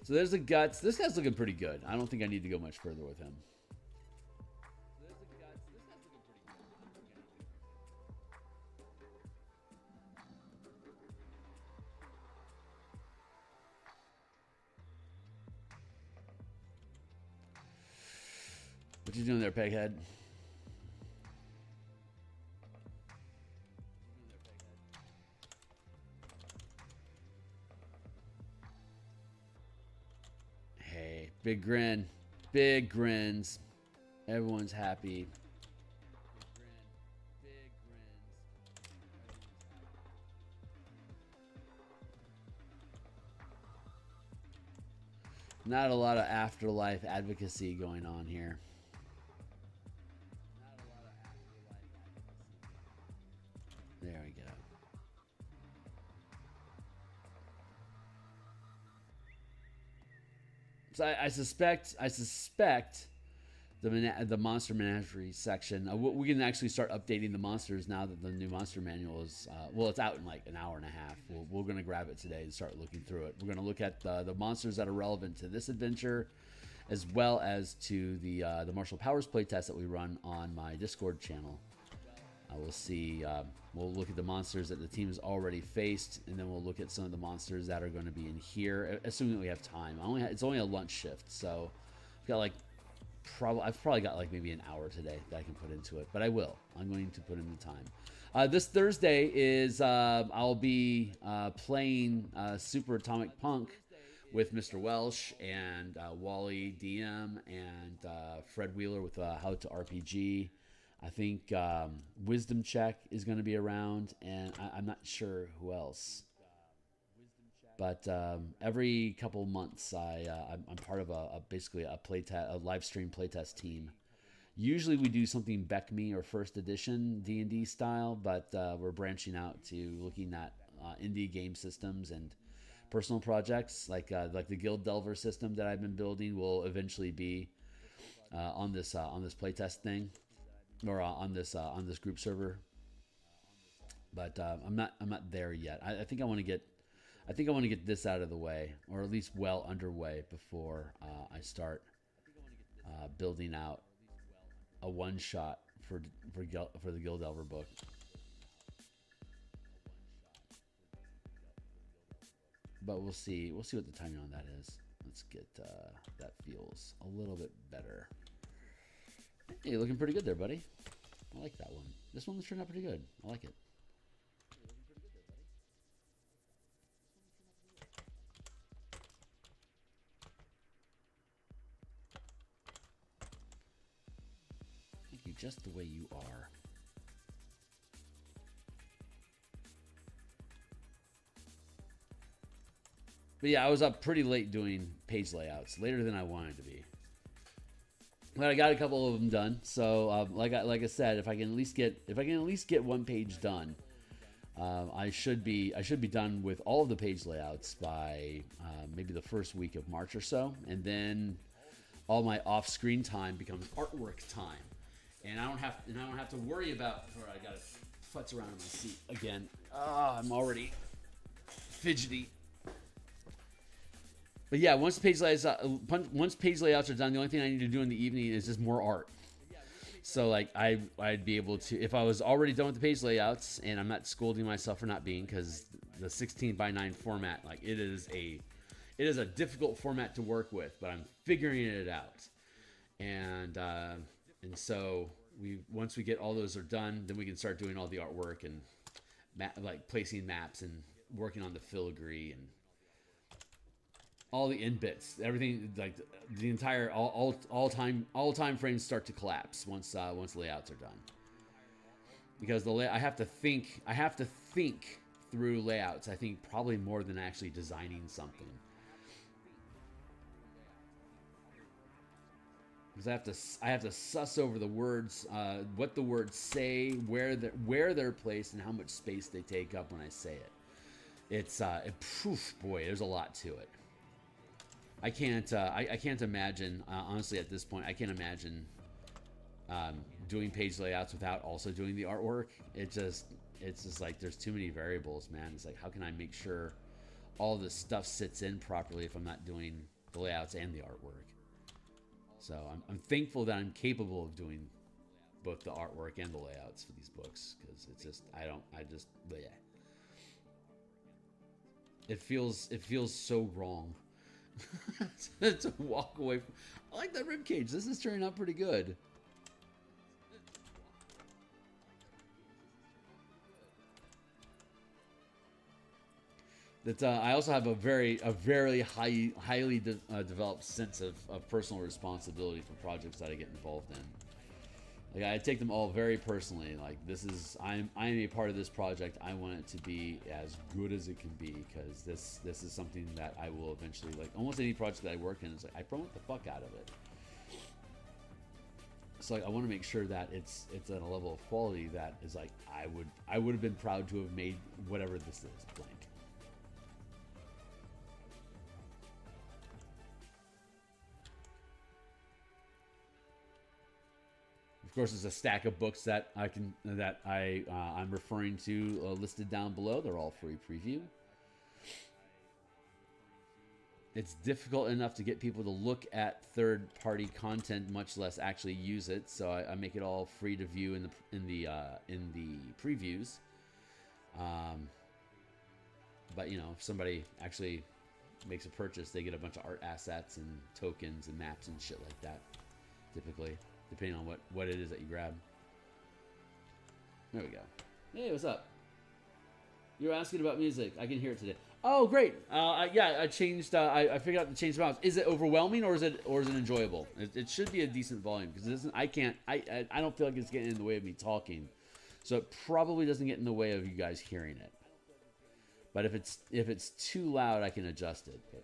Speaker 1: So there's the guts. This guy's looking pretty good. I don't think I need to go much further with him. What you doing there, Peghead? Hey, big grin. Big grins. Everyone's happy. Not a lot of afterlife advocacy going on here. There we go. So I suspect the monster menagerie section. We can actually start updating the monsters now that the new monster manual is it's out in like an hour and a half. We're going to grab it today and start looking through it. We're going to look at the monsters that are relevant to this adventure, as well as to the martial powers playtest that we run on my Discord channel. We'll see. We'll look at the monsters that the team has already faced, and then we'll look at some of the monsters that are going to be in here, assuming that we have time. It's only a lunch shift, so I've got I've probably got like maybe an hour today that I can put into it, but I'm going to put in the time. This Thursday is I'll be playing Super Atomic Punk with Mr. Welsh and Wally DM and Fred Wheeler with How to RPG. I think Wisdom Check is going to be around, and I'm not sure who else. But every couple months, I'm part of basically a live stream playtest team. Usually we do something BECME or first edition D&D style, but we're branching out to looking at indie game systems and personal projects like the Guild Delver system that I've been building will eventually be on this playtest thing. Or on this group server, but I'm not there yet. I think I want to get this out of the way, or at least well underway before I start building out a one shot for the Guild Elver book. But we'll see. We'll see what the timing on that is. Let's get that feels a little bit better. Hey, you're looking pretty good there, buddy. I like that one. This one's turned out pretty good. I like it. Thank you just the way you are. But yeah, I was up pretty late doing page layouts, later than I wanted to be. But I got a couple of them done. So like I said, if I can at least get one page done, I should be done with all of the page layouts by maybe the first week of March or so, and then all my off-screen time becomes artwork time, and I don't have to worry about. Or I gotta futz around in my seat again. I'm already fidgety. But yeah, once page layouts are done, the only thing I need to do in the evening is just more art. So like I'd be able to, if I was already done with the page layouts, and I'm not scolding myself for not being, because the 16:9 format, like it is a difficult format to work with, but I'm figuring it out. And so once we get all those are done, then we can start doing all the artwork and like placing maps and working on the filigree and all the end bits, everything, like the entire all time frames start to collapse once layouts are done. Because I have to think through layouts. I think probably more than actually designing something. Because I have to suss over the words, what the words say, where they're placed, and how much space they take up when I say it. Boy, there's a lot to it. I can't imagine, honestly, at this point, I can't imagine doing page layouts without also doing the artwork. It's just like there's too many variables, man. It's like, how can I make sure all this stuff sits in properly if I'm not doing the layouts and the artwork? So I'm thankful that I'm capable of doing both the artwork and the layouts for these books, because it's just yeah. It feels so wrong to walk away from. I like that ribcage. This is turning out pretty good. That I also have a very highly developed sense of personal responsibility for projects that I get involved in. Like, I take them all very personally. Like, I'm a part of this project. I want it to be as good as it can be, because this is something that I will eventually, like almost any project that I work in, is like I promote the fuck out of it. So like, I want to make sure that it's at a level of quality that is like I would have been proud to have made whatever this is blank. Of course, there's a stack of books that I'm referring to listed down below. They're all free preview. It's difficult enough to get people to look at third-party content, much less actually use it. So I make it all free to view in the previews. But you know, if somebody actually makes a purchase, they get a bunch of art assets and tokens and maps and shit like that. Typically, depending on what it is that you grab. There we go. Hey, what's up? You're asking about music. I can hear it today. Oh, great. Yeah, I changed. I figured out to change the balance. Is it overwhelming or is it enjoyable? It should be a decent volume, because it isn't. I don't feel like it's getting in the way of me talking, so it probably doesn't get in the way of you guys hearing it. But if it's too loud, I can adjust it. But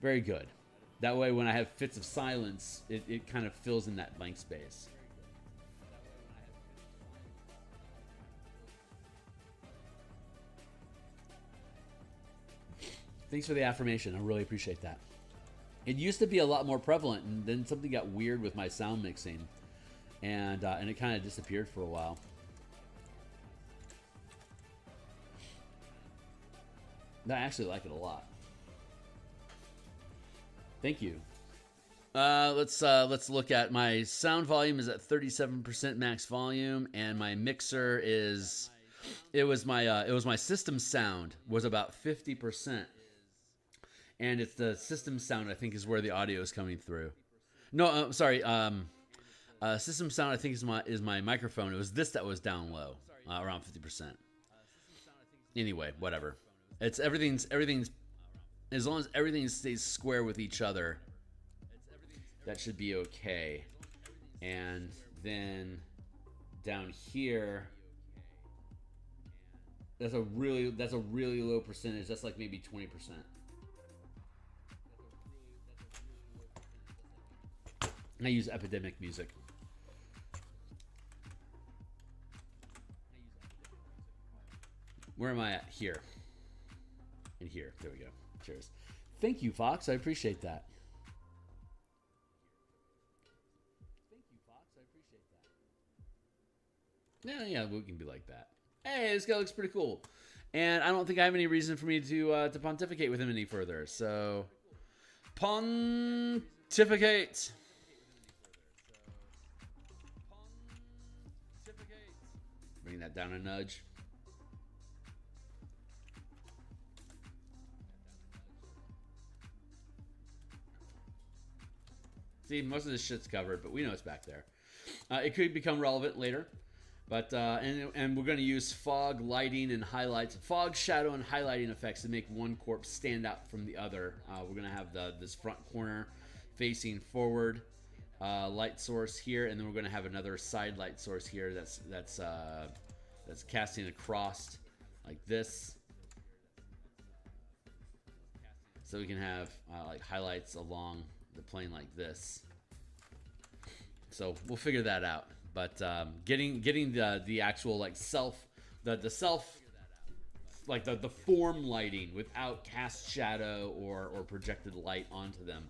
Speaker 1: very good. That way, when I have fits of silence, it kind of fills in that blank space. Thanks for the affirmation. I really appreciate that. It used to be a lot more prevalent, and then something got weird with my sound mixing, and it kind of disappeared for a while. I actually like it a lot. Thank you. Let's look at my sound volume is at 37% max volume, and my mixer is it was my system sound was about 50%, and it's the system sound I think is where the audio is coming through. No, sorry. System sound I think is my microphone. It was this that was down low, around 50%. Anyway, whatever. It's everything's as long as everything stays square with each other. That should be okay. And then down here, that's a really low percentage. That's like maybe 20%. I use epidemic music. Where am I at? Here. And here. There we go. Cheers. Thank you, Fox. I appreciate that. Yeah, we can be like that. Hey, this guy looks pretty cool. And I don't think I have any reason for me to pontificate with him any further. So, pontificate. Bring that down a nudge. See, most of this shit's covered, but we know it's back there. It could become relevant later. But and we're going to use fog, lighting, and highlights, fog, shadow, and highlighting effects to make one corpse stand out from the other. We're going to have this front corner facing forward, light source here, and then we're going to have another side light source here that's casting across like this. So we can have like highlights along the plane like this. So we'll figure that out. But getting the actual like the form lighting without cast shadow or projected light onto them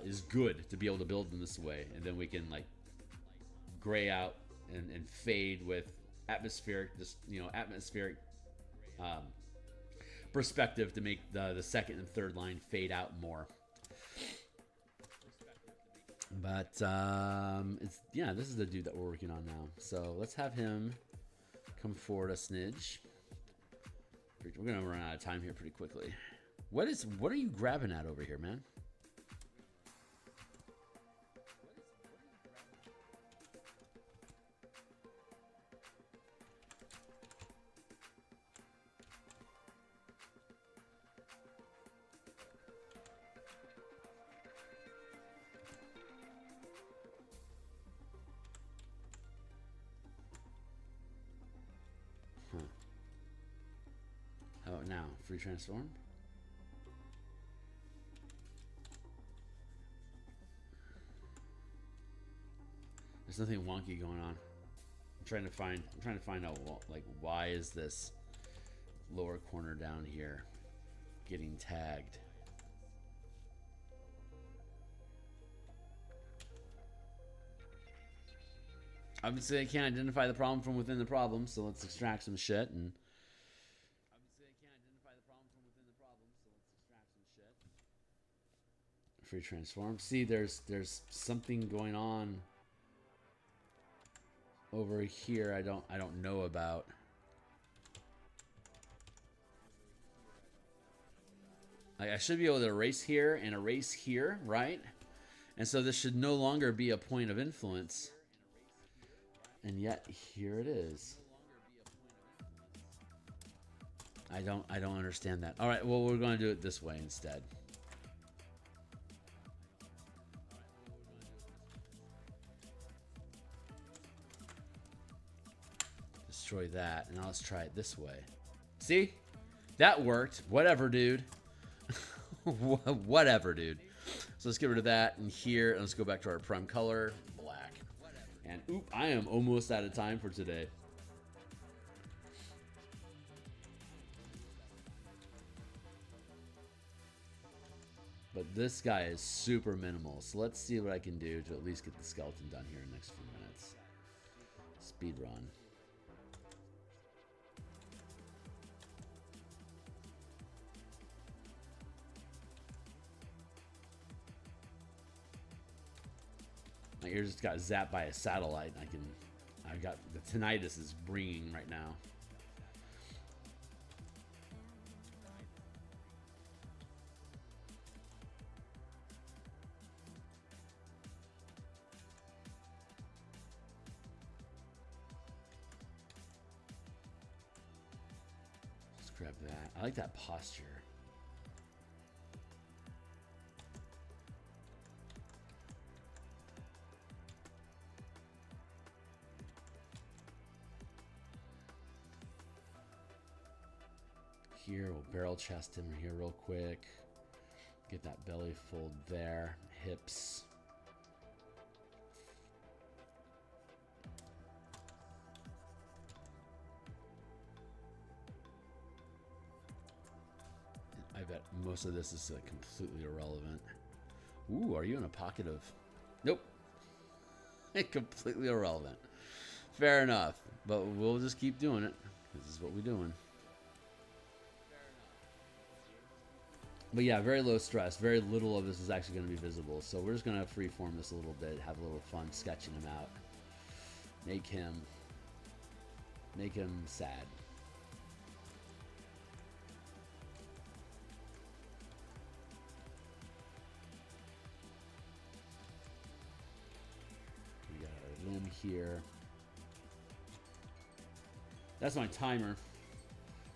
Speaker 1: is good to be able to build them this way, and then we can like gray out and fade with atmospheric perspective to make the second and third line fade out more. But this is the dude that we're working on now. So let's have him come forward a smidge. We're gonna run out of time here pretty quickly. What are you grabbing at over here, man? How about now? Free transform? There's nothing wonky going on. I'm trying to find out like why is this lower corner down here getting tagged? Obviously, I can't identify the problem from within the problem, so let's extract some shit and. Free transform. See, there's something going on over here. I don't know about. Like I should be able to erase here and erase here, right? And so this should no longer be a point of influence. And yet here it is. I don't understand that. All right, well we're going to do it this way instead. Destroy that, and now let's try it this way. See? That worked. Whatever, dude. Whatever, dude. So let's get rid of that and here, and let's go back to our prime color, black. And oop, I am almost out of time for today. But this guy is super minimal, so let's see what I can do to at least get the skeleton done here in the next few minutes. Speed run. ears just got zapped by a satellite. I've got the tinnitus is ringing right now. Just grab that. I like that posture. Here, we'll barrel chest him here real quick. Get that belly fold there. Hips. I bet most of this is like completely irrelevant. Ooh, are you in a pocket of... Nope. Completely irrelevant. Fair enough. But we'll just keep doing it. This is what we're doing. But yeah, very low stress. Very little of this is actually going to be visible. So we're just going to freeform this a little bit. Have a little fun sketching him out. Make him sad. We got our limb here. That's my timer.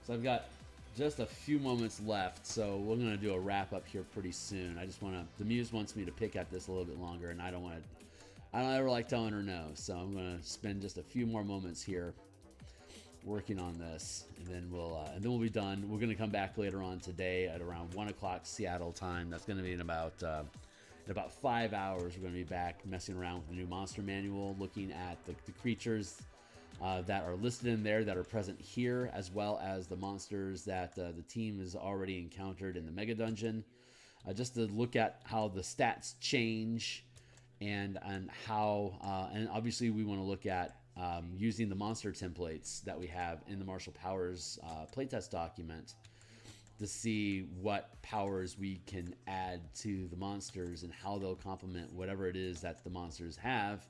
Speaker 1: So I've got just a few moments left, so we're gonna do a wrap up here pretty soon. I just wanna, the muse wants me to pick at this a little bit longer, and I don't ever like telling her no, so I'm gonna spend just a few more moments here working on this, and then we'll be done. We're gonna come back later on today at around 1 o'clock Seattle time. That's gonna be in about 5 hours. We're gonna be back messing around with the new monster manual, looking at the creatures that are listed in there that are present here, as well as the monsters that the team has already encountered in the mega dungeon, just to look at how the stats change and how and obviously we want to look at using the monster templates that we have in the Martial Powers playtest document to see what powers we can add to the monsters and how they'll complement whatever it is that the monsters have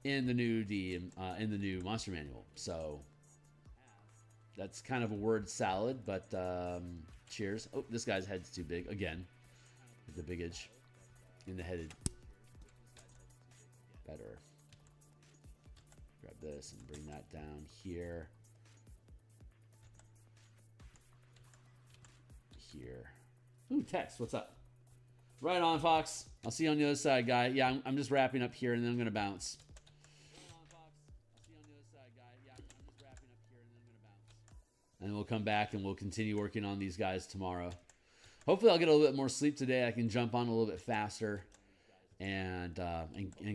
Speaker 1: in the new monster manual. So that's kind of a word salad, but cheers. Oh, this guy's head's too big again. The biggage in the headed. Better grab this and bring that down here. Here. Ooh, text. What's up? Right on, Fox. I'll see you on the other side, guy. Yeah, I'm just wrapping up here and then I'm gonna bounce. And we'll come back and we'll continue working on these guys tomorrow. Hopefully I'll get a little bit more sleep today. I can jump on a little bit faster and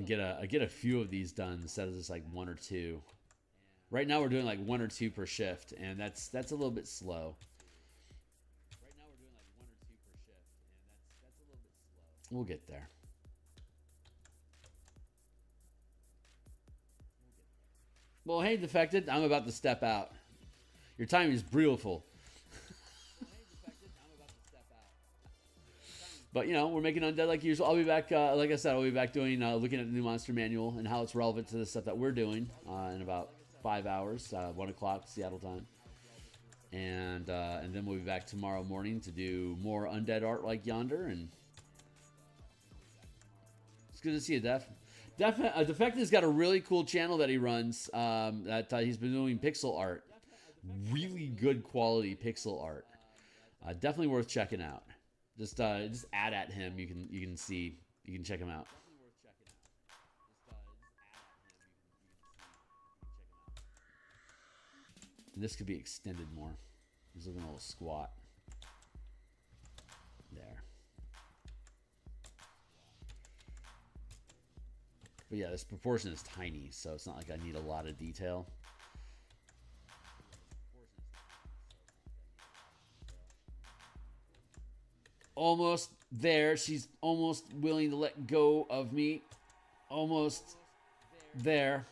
Speaker 1: get a few of these done instead of just like 1 or 2. Right now we're doing like 1 or 2 per shift, and that's a little bit slow. We'll get there. Well, hey, Defected, I'm about to step out. Your timing is beautiful. But, you know, we're making Undead like usual. I'll be back, like I said, I'll be back doing, looking at the new monster manual and how it's relevant to the stuff that we're doing in about 5 hours, 1 o'clock Seattle time. And then we'll be back tomorrow morning to do more Undead art like yonder. And it's good to see you, Def. Defected's got a really cool channel that he runs that he's been doing pixel art. Really good quality pixel art. Definitely worth checking out. Just add at him. You can see. You can check him out. And this could be extended more. He's looking a little squat. There. But yeah, this proportion is tiny, so it's not like I need a lot of detail. Almost there. She's almost willing to let go of me. Almost there.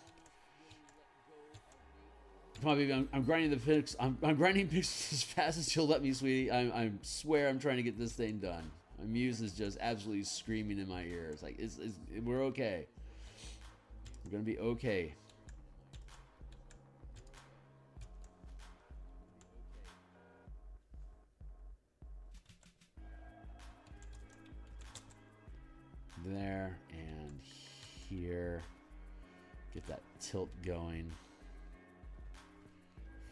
Speaker 1: Probably I'm grinding the pixels. I'm grinding pixels as fast as she'll let me, sweetie. I swear I'm trying to get this thing done. My muse is just absolutely screaming in my ears. Like we're okay. going to be okay. There and here. Get that tilt going.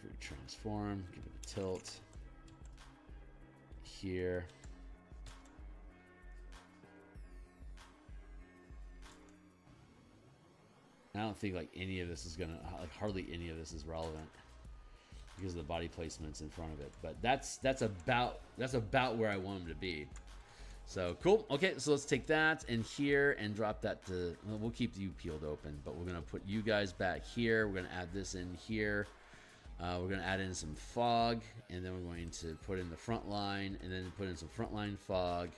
Speaker 1: Free transform. Give it a tilt. Here. I don't think like any of this is gonna, like hardly any of this is relevant because of the body placements in front of it. But that's about where I want them to be. So cool. Okay, so let's take that and here and drop that to. Well, we'll keep you peeled open, but we're gonna put you guys back here. We're gonna add this in here. We're gonna add in some fog, and then we're going to put in the front line, and then put in some frontline fog.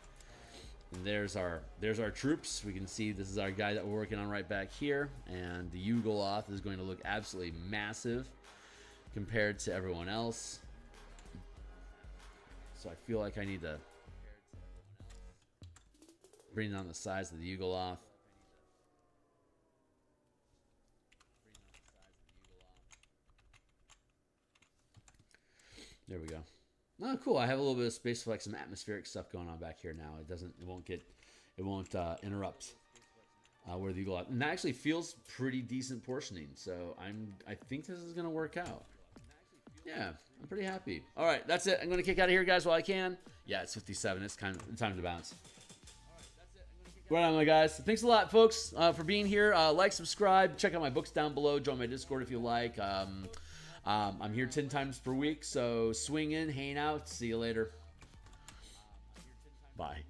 Speaker 1: And there's our troops. We can see this is our guy that we're working on right back here, and the Yugoloth is going to look absolutely massive compared to everyone else. So I feel like I need to bring down the size of the Yugoloth. There we go. Oh, cool. I have a little bit of space for like some atmospheric stuff going on back here now. It won't interrupt where the Yugoloth. And that actually feels pretty decent portioning. So I think this is gonna work out. Yeah, I'm pretty happy. All right, that's it. I'm gonna kick out of here, guys, while I can. Yeah, it's 57. It's time to bounce. Right on, my guys. Thanks a lot, folks, for being here. Like, subscribe, check out my books down below. Join my Discord if you like. I'm here 10 times per week, so swing in, hang out. See you later. Bye.